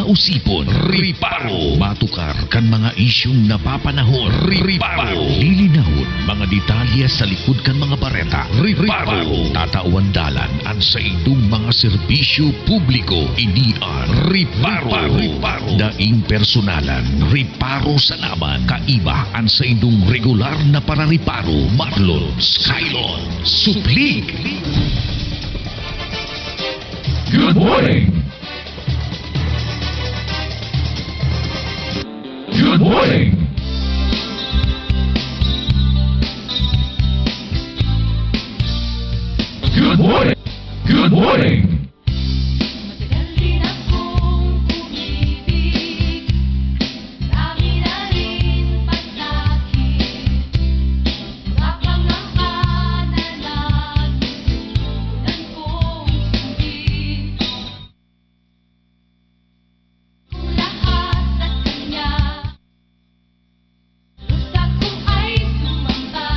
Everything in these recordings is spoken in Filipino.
mga usipon, Riparo. Matukar kan mga isyong napapanahon, Riparo. Lilinawon mga detalye sa likod kan mga bareta, Riparo. Tatauan dalan ang sa itong mga serbisyo publiko, inian, Riparo. Daing personalan, Riparo sa naman, kaiba ang sa itong regular na parariparo, Marlon, Skylon, Suplig. Good morning! Good morning! Good morning! Good morning! Matagal din akong umibig, marami na rin pagsakit, mga pangamba na nagsusulan kong sundin. Kung lahat sa kanya, lusak ko ay sumamba.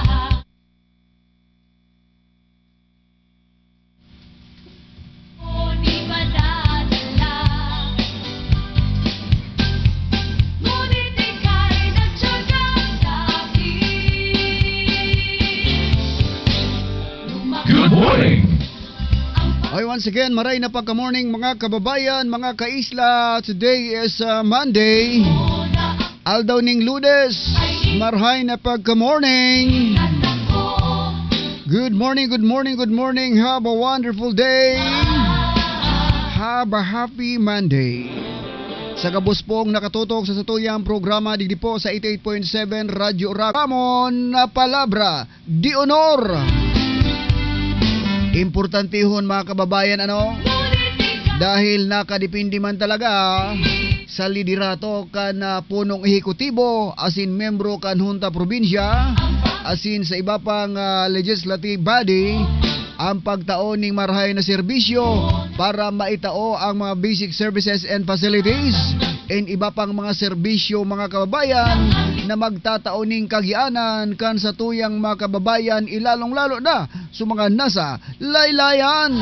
O di madadala, ngunit ika'y nagtyaga sa'kin. Good morning! Okay, once again, maray na pagka-morning mga kababayan, mga kaisla. Today is Monday. Aldaw ning Lunes. Maray na pagka-morning. Good morning, good morning, good morning. Have a wonderful day. Have a happy Monday. Sa gabos pong nakatutok sa satuyang programa digdi po sa 88.7 Radyo Ramon na Palabra di Honor. Importantihon mga kababayan dahil nakadepende man talaga sa liderato kan punong ehekutibo asin membro kan Hunta Probinsya asin sa iba pang legislative body ang pagtaon ning marahay na serbisyo para maitao ang mga basic services and facilities and iba pang mga serbisyo mga kababayan na magtatao ning kagianan kan sa tuyang mga kababayan ilalong-lalo na sa mga nasa laylayan.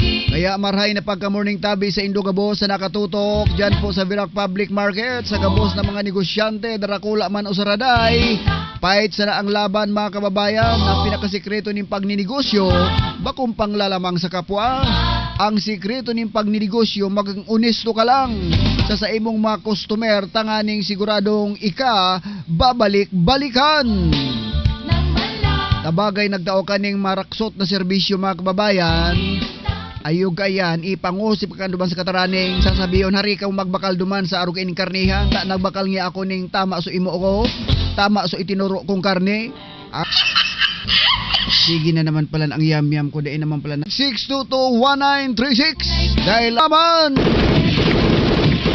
Kaya marahay na pagka-morning tabi sa Indogabo sa nakatutok dyan po sa Virac Public Market sa gabos na mga negosyante darakula man o saraday. Pahit sa na ang laban mga kababayan, ang pinakasikreto ng pagninegosyo bakong panglalamang sa kapwa. Ang sikreto ng pagninegosyo mag-unesto ka lang sa imong mga customer tanganing siguradong ika babalik-balikan. Tabagay nagtao ka ning maraksot na serbisyo mga kababayan. Ayog kayan, ipangusip ka duman sa kataraning sasabiyon hari ka magbakal duman sa arog ining karnihan. Nagbakal nga ako ning tama so imo ko, tama so itinuro kong karne. Sige na naman pala ang yam-yam ko, dahil naman pala 6221936 dahil laman